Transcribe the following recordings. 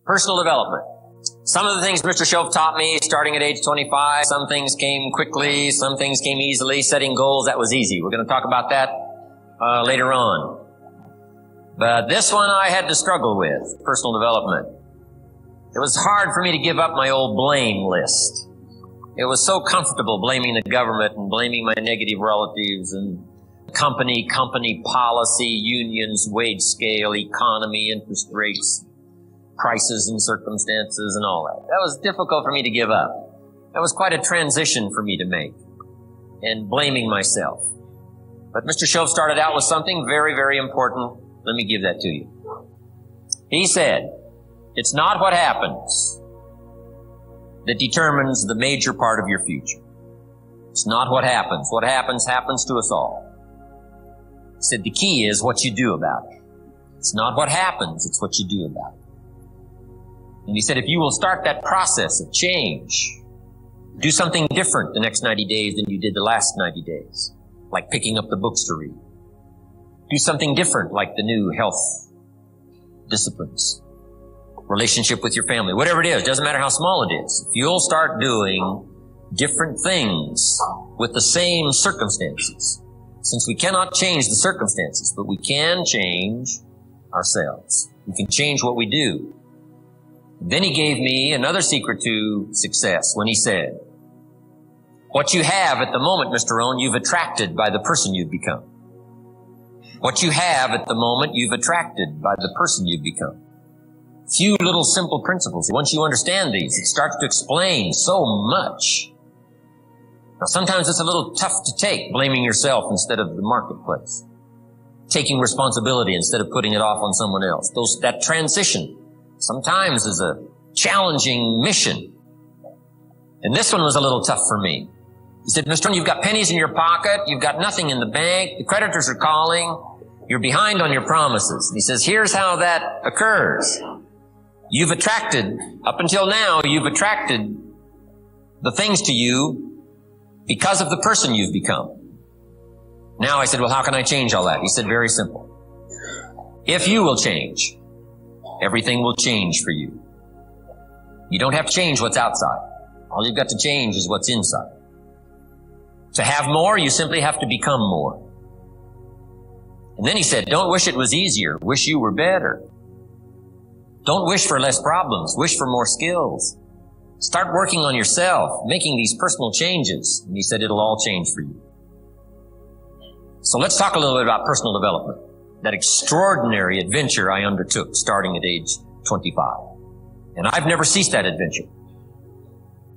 Personal development. Some of the things Mr. Shoaff taught me starting at age 25, some things came quickly, some things came easily. Setting goals, that was easy. We're going to talk about that later on. But this one I had to struggle with, personal development. It was hard for me to give up my old blame list. It was so comfortable blaming the government and blaming my negative relatives and company policy, unions, wage scale, economy, interest rates, prices and circumstances and all that. That was difficult for me to give up. That was quite a transition for me to make, and blaming myself. But Mr. Shoaff started out with something very, very important. Let me give that to you. He said, it's not what happens that determines the major part of your future. It's not what happens. What happens, happens to us all. He said the key is what you do about it. It's not what happens, it's what you do about it. And he said if you will start that process of change, do something different the next 90 days than you did the last 90 days, like picking up the books to read. Do something different like the new health disciplines, relationship with your family, whatever it is, doesn't matter how small it is. If you'll start doing different things with the same circumstances, since we cannot change the circumstances, but we can change ourselves. We can change what we do. Then he gave me another secret to success when he said, what you have at the moment, Mr. Rohn, you've attracted by the person you've become. What you have at the moment, you've attracted by the person you've become. Few little simple principles. Once you understand these, it starts to explain so much. Now, sometimes it's a little tough to take, blaming yourself instead of the marketplace. Taking responsibility instead of putting it off on someone else. That transition sometimes is a challenging mission. And this one was a little tough for me. He said, Mr. Rohn, you've got pennies in your pocket, you've got nothing in the bank, the creditors are calling, you're behind on your promises. And he says, here's how that occurs. You've attracted, up until now, you've attracted the things to you because of the person you've become. Now I said, well, how can I change all that? He said, very simple. If you will change, everything will change for you. You don't have to change what's outside. All you've got to change is what's inside. To have more, you simply have to become more. And then he said, don't wish it was easier. Wish you were better. Don't wish for less problems. Wish for more skills. Start working on yourself, making these personal changes. And he said, it'll all change for you. So let's talk a little bit about personal development. That extraordinary adventure I undertook starting at age 25. And I've never ceased that adventure.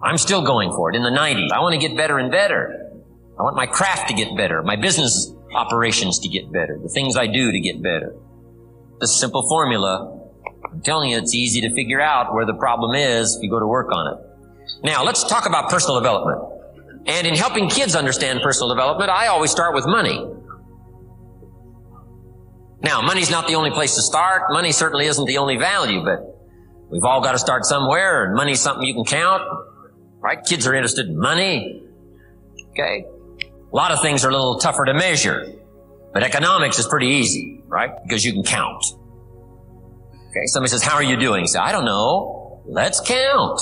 I'm still going for it in the 90s. I want to get better and better. I want my craft to get better, my business operations to get better, the things I do to get better. This simple formula, I'm telling you, it's easy to figure out where the problem is if you go to work on it. Now, let's talk about personal development. And in helping kids understand personal development, I always start with money. Now, money's not the only place to start. Money certainly isn't the only value, but we've all got to start somewhere, and money's something you can count, right? Kids are interested in money. Okay. A lot of things are a little tougher to measure, but economics is pretty easy, right? Because you can count. Okay. Somebody says, how are you doing? You say, I don't know. Let's count.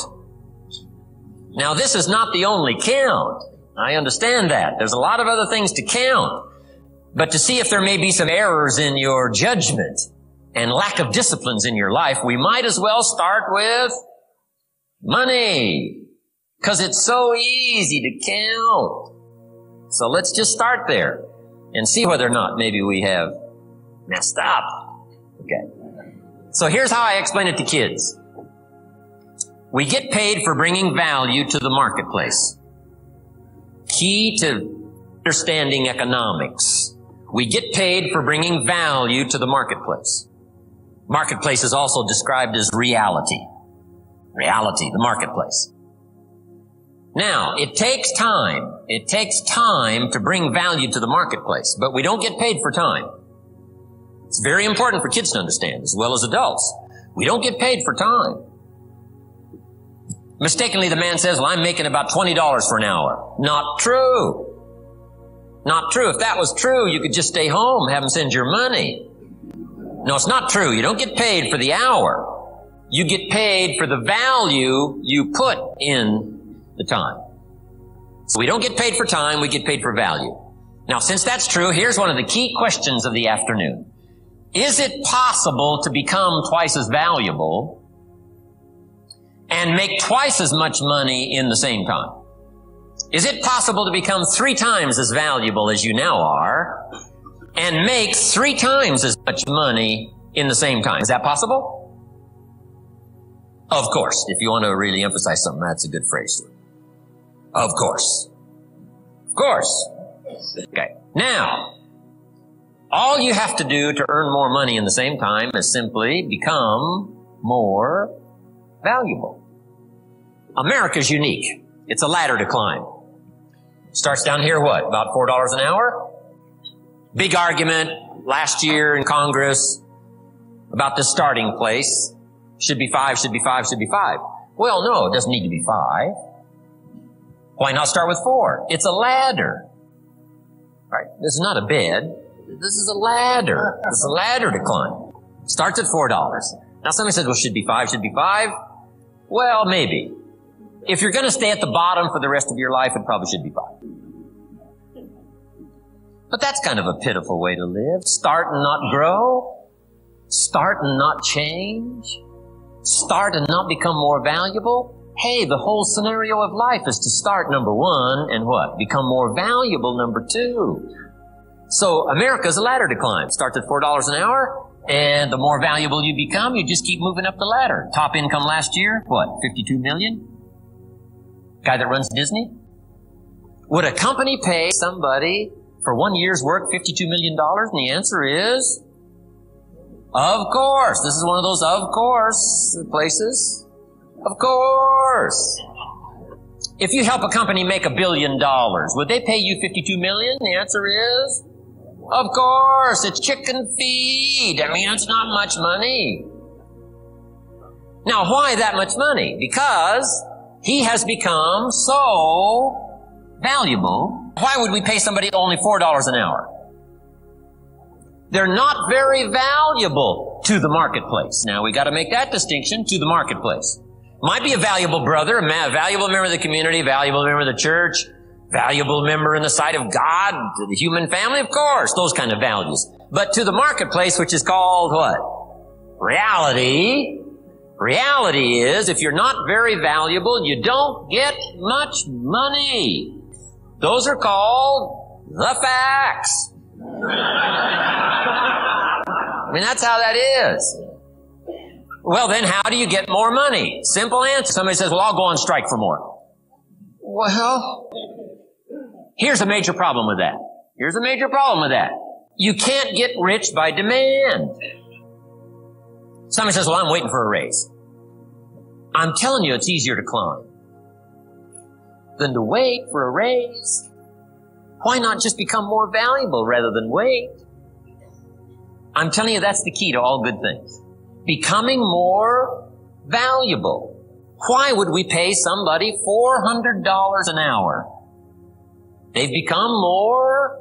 Now, this is not the only count. I understand that. There's a lot of other things to count. But to see if there may be some errors in your judgment and lack of disciplines in your life, we might as well start with money. Because it's so easy to count. So let's just start there and see whether or not maybe we have messed up. Okay. So here's how I explain it to kids. We get paid for bringing value to the marketplace. Key to understanding economics. We get paid for bringing value to the marketplace. Marketplace is also described as reality. Reality, the marketplace. Now, it takes time. It takes time to bring value to the marketplace, but we don't get paid for time. It's very important for kids to understand, as well as adults. We don't get paid for time. Mistakenly, the man says, well, I'm making about $20 for an hour. Not true. Not true. If that was true, you could just stay home, have them send your money. No, it's not true. You don't get paid for the hour. You get paid for the value you put in the time. So we don't get paid for time, we get paid for value. Now, since that's true, here's one of the key questions of the afternoon. Is it possible to become twice as valuable and make twice as much money in the same time? Is it possible to become 3 times as valuable as you now are and make 3 times as much money in the same time? Is that possible? Of course. If you want to really emphasize something, that's a good phrase. Of course. Of course. Okay. Now, all you have to do to earn more money in the same time is simply become more valuable. America's unique. It's a ladder to climb. Starts down here, what? About $4 an hour? Big argument last year in Congress about the starting place. Should be 5, should be 5, should be 5. Well, no, it doesn't need to be 5. Why not start with 4? It's a ladder. Right? This is not a bed. This is a ladder. This is a ladder to climb. Starts at $4. Now somebody says, well, should be 5, should be 5. Well, maybe. If you're going to stay at the bottom for the rest of your life, it probably should be 5. But that's kind of a pitiful way to live. Start and not grow. Start and not change. Start and not become more valuable. Hey, the whole scenario of life is to start, number 1, and what? Become more valuable, number 2. So America's a ladder to climb. Starts at $4 an hour, and the more valuable you become, you just keep moving up the ladder. Top income last year, what, $52 million? Guy that runs Disney? Would a company pay somebody for 1 year's work $52 million? And the answer is, of course. This is one of those of course places. Of course. If you help a company make $1 billion, would they pay you $52 million? The answer is, of course. It's chicken feed. I mean, it's not much money. Now, why that much money? Because he has become so valuable. Why would we pay somebody only $4 an hour? They're not very valuable to the marketplace. Now, we got to make that distinction, to the marketplace. Might be a valuable brother, a valuable member of the community, a valuable member of the church, valuable member in the sight of God, to the human family, of course, those kind of values. But to the marketplace, which is called what? Reality. Reality is, if you're not very valuable, you don't get much money. Those are called the facts. I mean, that's how that is. Well, then how do you get more money? Simple answer. Somebody says, well, I'll go on strike for more. Well, here's a major problem with that. Here's a major problem with that. You can't get rich by demand. Somebody says, well, I'm waiting for a raise. I'm telling you, it's easier to climb than to wait for a raise. Why not just become more valuable rather than wait? I'm telling you, that's the key to all good things. Becoming more valuable. Why would we pay somebody $400 an hour? They've become more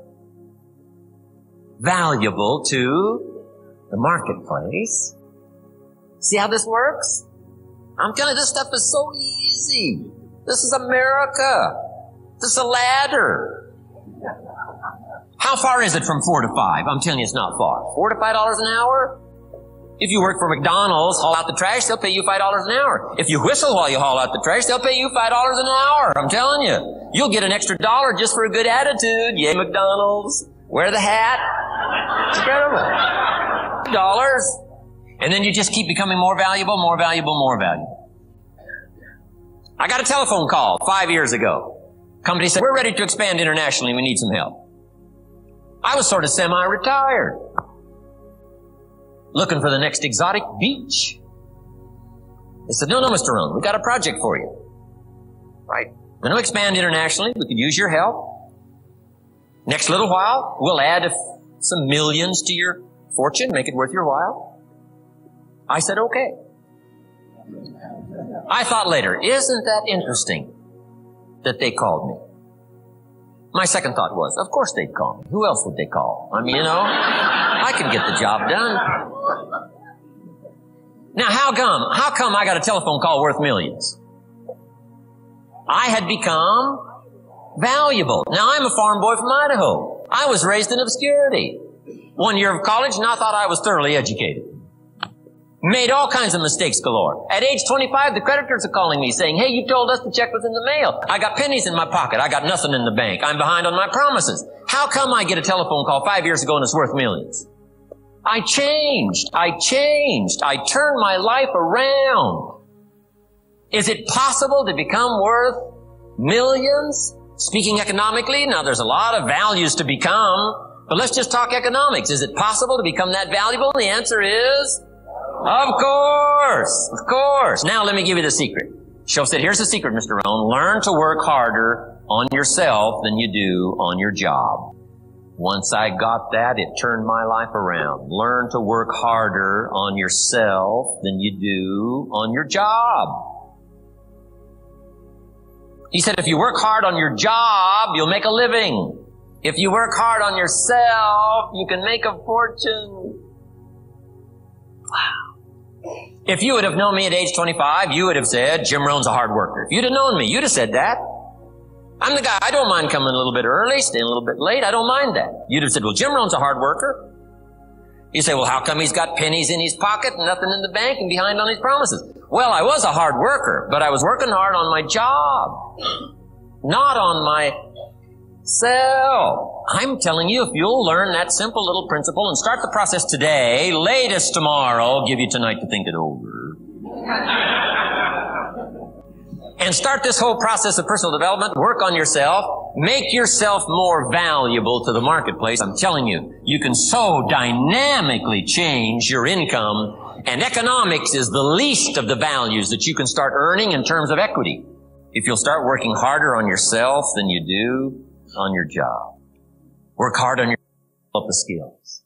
valuable to the marketplace. See how this works? I'm telling you, this stuff is so easy. This is America. This is a ladder. How far is it from 4 to 5? I'm telling you, it's not far. $4 to $5 an hour? If you work for McDonald's, haul out the trash, they'll pay you $5 an hour. If you whistle while you haul out the trash, they'll pay you $5 an hour. I'm telling you. You'll get an extra $1 just for a good attitude. Yay, McDonald's. Wear the hat. It's incredible. $. And then you just keep becoming more valuable, more valuable, more valuable. I got a telephone call 5 years ago. Company said, we're ready to expand internationally. We need some help. I was sort of semi-retired. Looking for the next exotic beach. They said, no, Mr. Rohn, we got a project for you. Right? We're going to expand internationally. We could use your help. Next little while, we'll add some millions to your fortune, make it worth your while. I said, okay. I thought later, isn't that interesting that they called me? My second thought was, of course they'd call me. Who else would they call? I mean, I can get the job done. Now, how come I got a telephone call worth millions? I had become valuable. Now, I'm a farm boy from Idaho. I was raised in obscurity. 1 year of college, and I thought I was thoroughly educated. Made all kinds of mistakes galore. At age 25, the creditors are calling me saying, hey, you told us the check was in the mail. I got pennies in my pocket. I got nothing in the bank. I'm behind on my promises. How come I get a telephone call 5 years ago and it's worth millions? I changed. I turned my life around. Is it possible to become worth millions? Speaking economically, now there's a lot of values to become, but let's just talk economics. Is it possible to become that valuable? The answer is, of course. Now let me give you the secret. Shoaff said, here's the secret, Mr. Rohn. Learn to work harder on yourself than you do on your job. Once I got that, it turned my life around. Learn to work harder on yourself than you do on your job. He said, if you work hard on your job, you'll make a living. If you work hard on yourself, you can make a fortune. Wow. If you would have known me at age 25, you would have said, Jim Rohn's a hard worker. If you'd have known me, you'd have said that. I'm the guy, I don't mind coming a little bit early, staying a little bit late, I don't mind that. You'd have said, well, Jim Rohn's a hard worker. You say, well, how come he's got pennies in his pocket and nothing in the bank and behind on his promises? Well, I was a hard worker, but I was working hard on my job, not on myself. I'm telling you, if you'll learn that simple little principle and start the process today, latest tomorrow, I'll give you tonight to think it over. And start this whole process of personal development, work on yourself, make yourself more valuable to the marketplace. I'm telling you, you can so dynamically change your income, and economics is the least of the values that you can start earning in terms of equity. If you'll start working harder on yourself than you do on your job. Work hard on yourself and develop the skills.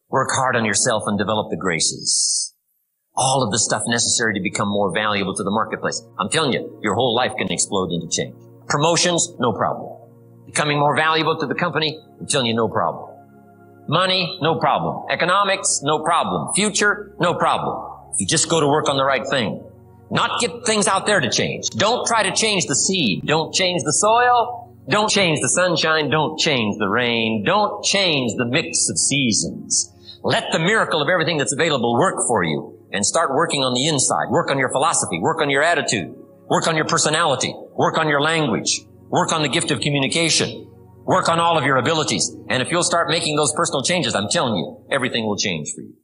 Work hard on yourself and develop the graces. All of the stuff necessary to become more valuable to the marketplace. I'm telling you, your whole life can explode into change. Promotions, no problem. Becoming more valuable to the company, I'm telling you, no problem. Money, no problem. Economics, no problem. Future, no problem. If you just go to work on the right thing. Not get things out there to change. Don't try to change the seed. Don't change the soil. Don't change the sunshine. Don't change the rain. Don't change the mix of seasons. Let the miracle of everything that's available work for you. And start working on the inside. Work on your philosophy. Work on your attitude. Work on your personality. Work on your language. Work on the gift of communication. Work on all of your abilities. And if you'll start making those personal changes, I'm telling you, everything will change for you.